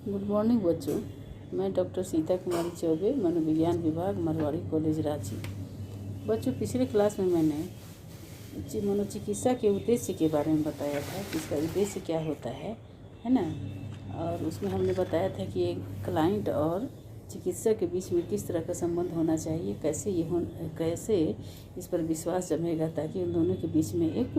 Good morning बच्चों। मैं doctor Sita कुमारी चौबे, मनोविज्ञान विभाग, मारवाड़ी कॉलेज, रांची। बच्चों, पिछले क्लास में मैंने मनोचिकित्सा के उद्देश्य के बारे में बताया था कि इसका उद्देश्य क्या होता है ना। और उसमें हमने बताया था कि एक क्लाइंट और चिकित्सक के बीच में किस तरह का संबंध होना चाहिए, कैसे इस पर विश्वास जमेगा ताकि उन दोनों के बीच में एक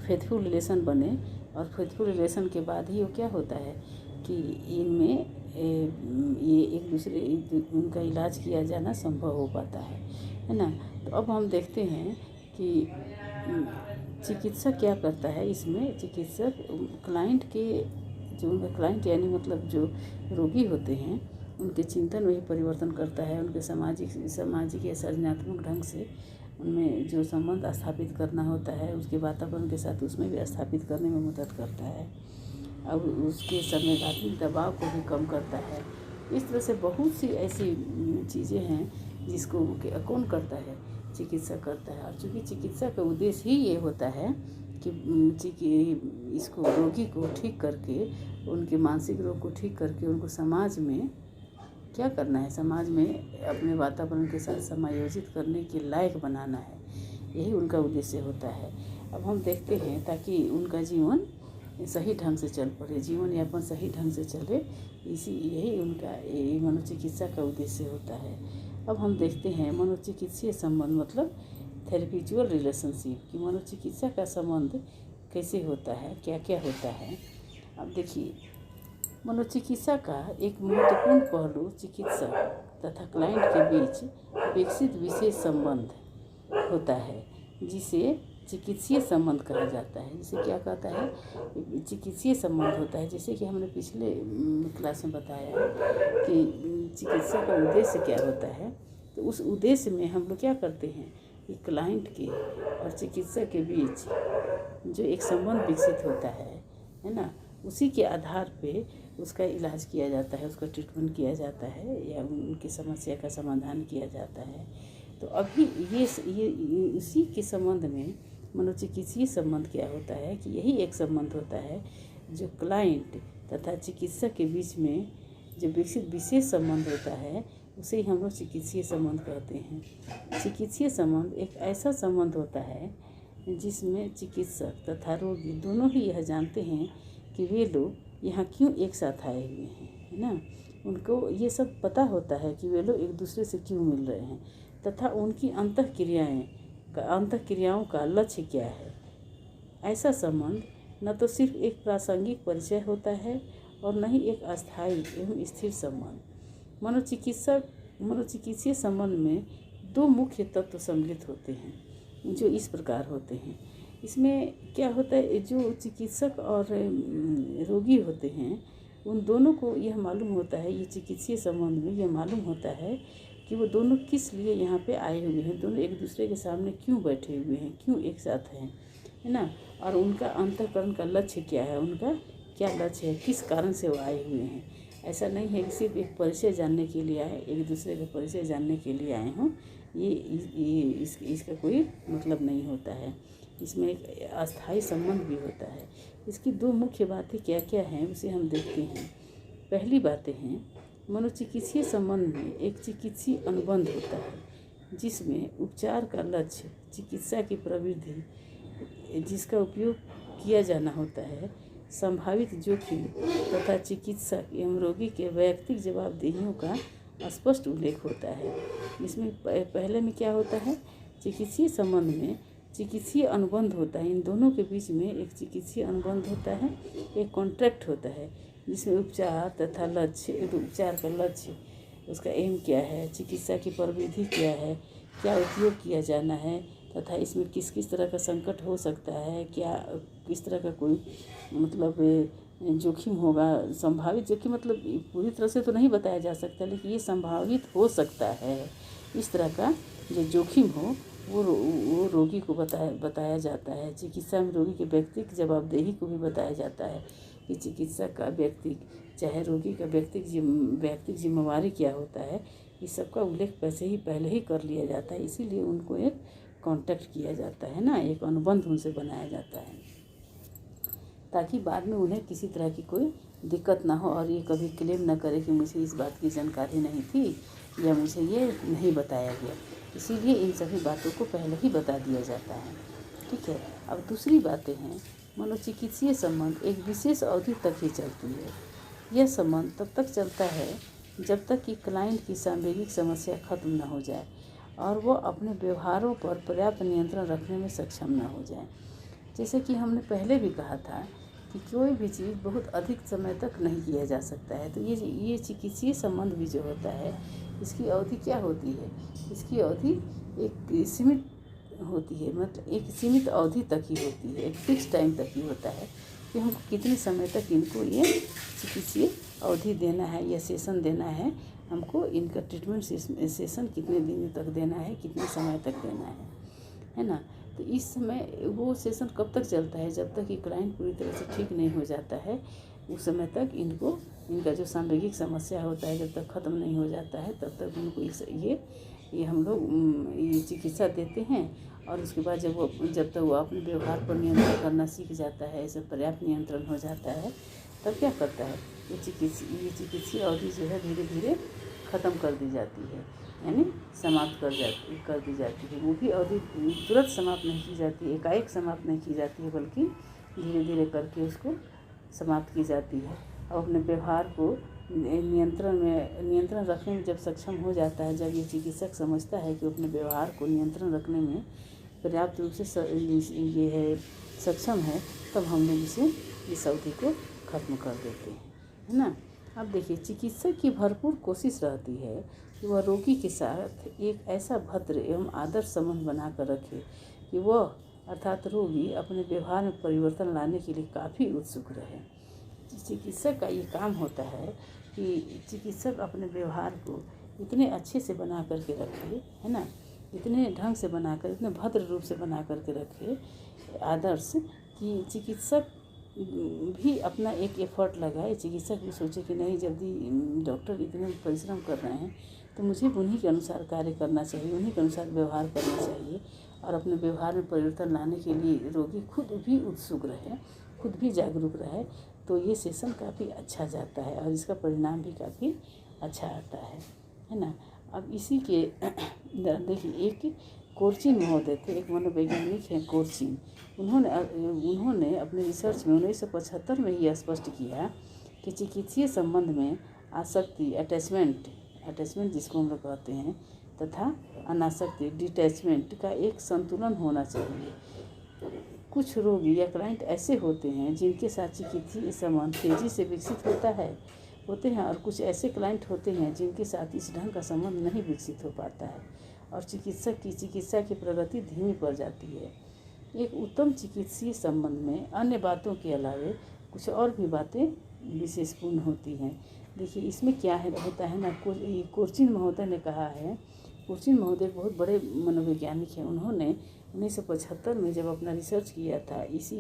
फेथफुल रिलेशन बने। और फेथफुल रिलेशन के बाद ही वो क्या होता है कि इनमें ये एक दूसरे उनका इलाज किया जाना संभव हो पाता है ना। तो अब हम देखते हैं कि चिकित्सक क्या करता है। इसमें चिकित्सक क्लाइंट के जो उनका क्लाइंट यानी मतलब जो रोगी होते हैं उनके चिंतन में ही परिवर्तन करता है। उनके सामाजिक या सृजनात्मक ढंग से उनमें जो संबंध स्थापित करना होता है उसके वातावरण के साथ उसमें भी स्थापित करने में मदद करता है। अब उसके संवैधानिक दबाव को भी कम करता है। इस तरह से बहुत सी ऐसी चीज़ें हैं जिसको कौन करता है, चिकित्सा करता है। और चूँकि चिकित्सा का उद्देश्य ही ये होता है कि इसको रोगी को ठीक करके, उनके मानसिक रोग को ठीक करके उनको समाज में क्या करना है, समाज में अपने वातावरण के साथ समायोजित करने के लायक बनाना है। यही उनका उद्देश्य होता है। अब हम देखते हैं ताकि उनका जीवन सही ढंग से चल पड़े, जीवन यापन सही ढंग से चले, यही उनका मनोचिकित्सा का उद्देश्य होता है। अब हम देखते हैं मनोचिकित्सीय संबंध मतलब थेरेपिचुअल रिलेशनशिप की मनोचिकित्सा का संबंध कैसे होता है, क्या क्या होता है। अब देखिए, मनोचिकित्सा का एक महत्वपूर्ण पहलू चिकित्सक तथा क्लाइंट के बीच विकसित विशेष संबंध होता है जिसे चिकित्सीय संबंध कहा जाता है। जिसे क्या कहता है, चिकित्सीय संबंध होता है। जैसे कि हमने पिछले क्लास में बताया कि चिकित्सा का उद्देश्य क्या होता है। तो उस उद्देश्य में हम लोग क्या करते हैं कि क्लाइंट के और चिकित्सक के बीच जो एक संबंध विकसित होता है ना, उसी के आधार पे उसका इलाज किया जाता है, उसका ट्रीटमेंट किया जाता है या उनकी समस्या का समाधान किया जाता है। तो अभी ये इसी के संबंध में मनोचिकित्सीय संबंध क्या होता है कि यही एक संबंध होता है जो क्लाइंट तथा चिकित्सक के बीच में जो विकसित विशेष संबंध होता है उसे ही हम लोग चिकित्सीय संबंध कहते हैं। चिकित्सीय संबंध एक ऐसा संबंध होता है जिसमें चिकित्सक तथा रोगी दोनों ही यह जानते हैं कि वे लोग यहाँ क्यों एक साथ आए हुए हैं, है ना। उनको ये सब पता होता है कि वे लोग एक दूसरे से क्यों मिल रहे हैं तथा उनकी अंतःक्रियाओं का लक्ष्य क्या है। ऐसा संबंध न तो सिर्फ एक प्रासंगिक परिचय होता है और न ही एक अस्थायी एवं स्थिर संबंध। मनोचिकित्सीय संबंध में दो मुख्य तत्व सम्मिलित होते हैं जो इस प्रकार होते हैं। इसमें क्या होता है, जो चिकित्सक और रोगी होते हैं उन दोनों को यह मालूम होता है, ये चिकित्सीय संबंध में यह मालूम होता है कि वो दोनों किस लिए यहाँ पे आए हुए हैं, दोनों एक दूसरे के सामने क्यों बैठे हुए हैं, क्यों एक साथ हैं, है ना। और उनका अंतःकरण का लक्ष्य क्या है, उनका क्या लक्ष्य है, किस कारण से वो आए हुए हैं। ऐसा नहीं है कि सिर्फ एक परिचय जानने के लिए आए, एक दूसरे का परिचय जानने के लिए आए हों, इसका कोई मतलब नहीं होता है। इसमें एक अस्थायी संबंध भी होता है। इसकी दो मुख्य बातें क्या क्या हैं उसे हम देखते हैं। पहली बातें हैं, मनोचिकित्सीय संबंध में एक चिकित्सीय अनुबंध होता है जिसमें उपचार का लक्ष्य चिकित्सा की प्रवृत्ति जिसका उपयोग किया जाना होता है, संभावित जोखिम तथा चिकित्सक एवं रोगी के वैयक्तिक जवाबदेहियों का स्पष्ट उल्लेख होता है। इसमें पहले में क्या होता है, चिकित्सीय संबंध में चिकित्सीय अनुबंध होता है। इन दोनों के बीच में एक चिकित्सीय अनुबंध होता है, एक कॉन्ट्रैक्ट होता है जिसमें उपचार तथा लक्ष्य, उपचार का लक्ष्य, उसका एम क्या है, चिकित्सा की प्रविधि क्या है, क्या उपयोग किया जाना है तथा इसमें किस किस तरह का संकट हो सकता है, क्या किस तरह का कोई मतलब जोखिम होगा। संभावित जोखिम मतलब पूरी तरह से तो नहीं बताया जा सकता, लेकिन ये संभावित हो सकता है। इस तरह का जो जोखिम हो वो रोगी को बताया जाता है। चिकित्सा में रोगी के व्यक्तिगत जवाबदेही को भी बताया जाता है कि चिकित्सक का व्यक्तिगत चाहे रोगी का व्यक्तिगत जिम्मेवारी क्या होता है। इस सब का उल्लेख पहले ही कर लिया जाता है। इसीलिए उनको एक कॉन्टैक्ट किया जाता है ना, एक अनुबंध उनसे बनाया जाता है ताकि बाद में उन्हें किसी तरह की कोई दिक्कत ना हो और ये कभी क्लेम ना करे कि मुझे इस बात की जानकारी नहीं थी या मुझे ये नहीं बताया गया। इसीलिए इन सभी बातों को पहले ही बता दिया जाता है। ठीक है। अब दूसरी बातें हैं, मनोचिकित्सीय संबंध एक विशेष अवधि तक ही चलती है। यह संबंध तब तक चलता है जब तक कि क्लाइंट की सांवेगिक समस्या खत्म न हो जाए और वो अपने व्यवहारों पर पर्याप्त नियंत्रण रखने में सक्षम न हो जाए। जैसे कि हमने पहले भी कहा था कि कोई भी चीज़ बहुत अधिक समय तक नहीं किया जा सकता है। तो ये चिकित्सीय संबंध भी जो होता है, इसकी अवधि क्या होती है? इसकी अवधि एक सीमित होती है, मतलब एक सीमित अवधि तक ही होती है, एक फिक्स टाइम तक ही होता है कि हमको कितने समय तक इनको ये चिकित्सीय अवधि देना है या सेशन देना है, हमको इनका ट्रीटमेंट सेशन कितने दिन तक देना है, कितने समय तक देना है ना। तो इस समय वो सेशन कब तक चलता है? जब तक कि क्लाइंट पूरी तरह से ठीक नहीं हो जाता है, उस समय तक इनका जो सांवेगिक समस्या होता है जब तक ख़त्म नहीं हो जाता है तब तक उनको ये हम लोग ये चिकित्सा देते हैं। और उसके बाद जब तक वो अपने व्यवहार पर नियंत्रण करना सीख जाता है, ऐसे पर्याप्त नियंत्रण हो जाता है, तब क्या करता है, ये चिकित्सीय अवधि जो है धीरे धीरे ख़त्म कर दी जाती है, यानी समाप्त कर दी जाती है। वो भी अवधि तुरंत समाप्त नहीं की जाती, एकाएक समाप्त नहीं की जाती है, बल्कि धीरे धीरे करके उसको समाप्त की जाती है। और अपने व्यवहार को नियंत्रण रखने में जब सक्षम हो जाता है, जब ये चिकित्सक समझता है कि अपने व्यवहार को नियंत्रण रखने में पर्याप्त रूप से सक्षम है, तब हम लोग इस अवधि को खत्म कर देते हैं, है ना। अब देखिए, चिकित्सक की भरपूर कोशिश रहती है कि वह रोगी के साथ एक ऐसा भद्र एवं आदर्श संबंध बनाकर रखे कि वह अर्थात रोगी अपने व्यवहार में परिवर्तन लाने के लिए काफ़ी उत्सुक रहे। चिकित्सक का ये काम होता है कि चिकित्सक अपने व्यवहार को इतने अच्छे से बना करके रखे, है ना, इतने ढंग से बनाकर, इतने भद्र रूप से बना करके रखे आदर्श, कि चिकित्सक भी अपना एक एफर्ट लगाए। चिकित्सक भी सोचे कि नहीं, जल्दी डॉक्टर इतने परिश्रम कर रहे हैं तो मुझे उन्हीं के अनुसार कार्य करना चाहिए, उन्हीं के अनुसार व्यवहार करना चाहिए। और अपने व्यवहार में परिवर्तन लाने के लिए रोगी खुद भी उत्सुक रहे, खुद भी जागरूक रहे, तो ये सेशन काफ़ी अच्छा जाता है और इसका परिणाम भी काफ़ी अच्छा आता है ना। अब इसी के देखिए, एक कोर्चिन महोदय थे, एक मनोवैज्ञानिक हैं कोर्चिन। उन्होंने अपने रिसर्च में 1975 में ये स्पष्ट किया कि चिकित्सीय संबंध में आसक्ति अटैचमेंट जिसको हम लोग कहते हैं, तथा अनासक्ति डिटैचमेंट का एक संतुलन होना चाहिए। कुछ रोगी या क्लाइंट ऐसे होते हैं जिनके साथ चिकित्सीय संबंध तेज़ी से विकसित होते हैं और कुछ ऐसे क्लाइंट होते हैं जिनके साथ इस ढंग का संबंध नहीं विकसित हो पाता है और चिकित्सक की चिकित्सा की प्रगति धीमी पड़ जाती है। एक उत्तम चिकित्सीय संबंध में अन्य बातों के अलावे कुछ और भी बातें विशेषपूर्ण होती हैं। देखिए, इसमें क्या होता है ना, कोर्चिन महोदय ने कहा है। कोर्चिन महोदय बहुत बड़े मनोवैज्ञानिक हैं। उन्होंने 1975 में जब अपना रिसर्च किया था इसी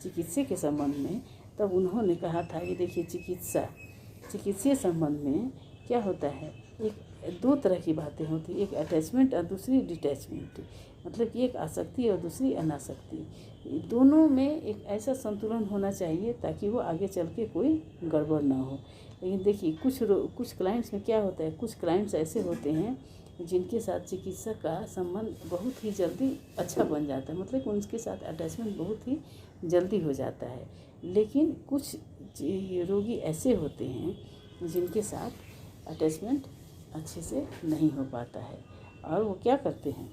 चिकित्सा के संबंध में, तब उन्होंने कहा था कि देखिए, चिकित्सीय संबंध में क्या होता है, एक दो तरह की बातें होती, एक अटैचमेंट और दूसरी डिटैचमेंट, मतलब कि एक आसक्ति और दूसरी अनासक्ति। दोनों में एक ऐसा संतुलन होना चाहिए ताकि वो आगे चल के कोई गड़बड़ ना हो। लेकिन देखिए, कुछ क्लाइंट्स में क्या होता है, कुछ क्लाइंट्स ऐसे होते हैं जिनके साथ चिकित्सक का संबंध बहुत ही जल्दी अच्छा बन जाता है, मतलब कि उनके साथ अटैचमेंट बहुत ही जल्दी हो जाता है। लेकिन कुछ रोगी ऐसे होते हैं जिनके साथ अटैचमेंट अच्छे से नहीं हो पाता है और वो क्या करते हैं,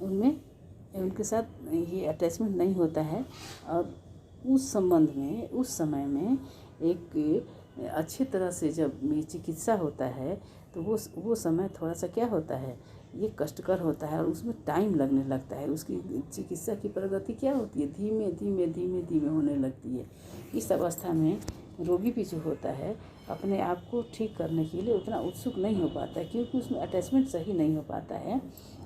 उनके साथ ये अटैचमेंट नहीं होता है और उस समय में एक अच्छी तरह से जब चिकित्सा होता है तो वो समय थोड़ा सा क्या होता है, ये कष्टकर होता है और उसमें टाइम लगने लगता है। उसकी चिकित्सा की प्रगति क्या होती है, धीमे होने लगती है। इस अवस्था में रोगी भी जो होता है अपने आप को ठीक करने के लिए उतना उत्सुक नहीं हो पाता है, क्योंकि उसमें अटैचमेंट सही नहीं हो पाता है,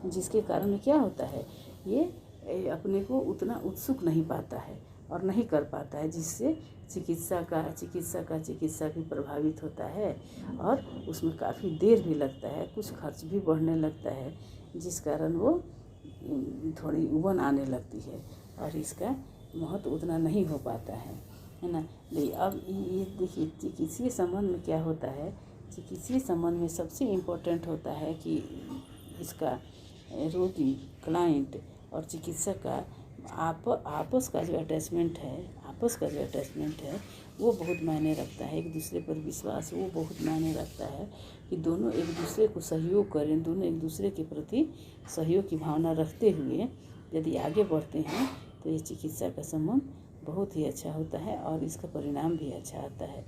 जिसके कारण क्या होता है, ये अपने को उतना उत्सुक नहीं पाता है और नहीं कर पाता है, जिससे चिकित्सा भी प्रभावित होता है और उसमें काफ़ी देर भी लगता है, कुछ खर्च भी बढ़ने लगता है, जिस कारण वो थोड़ी उबन आने लगती है और इसका महत्व उतना नहीं हो पाता है ना। अब ये देखिए, चिकित्सीय संबंध में क्या होता है। चिकित्सीय संबंध में सबसे इम्पोर्टेंट होता है कि इसका रोगी, क्लाइंट और चिकित्सक का आपस का जो अटैचमेंट है वो बहुत मायने रखता है। एक दूसरे पर विश्वास वो बहुत मायने रखता है कि दोनों एक दूसरे को सहयोग करें, दोनों एक दूसरे के प्रति सहयोग की भावना रखते हुए यदि आगे बढ़ते हैं तो ये चिकित्सा का संबंध बहुत ही अच्छा होता है और इसका परिणाम भी अच्छा आता है।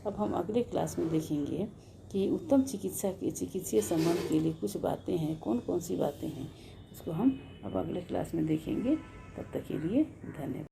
अब हम अगले क्लास में देखेंगे कि उत्तम चिकित्सीय संबंध के लिए कुछ बातें हैं, कौन कौन सी बातें हैं, उसको हम अब अगले क्लास में देखेंगे। तब तक के लिए धन्यवाद।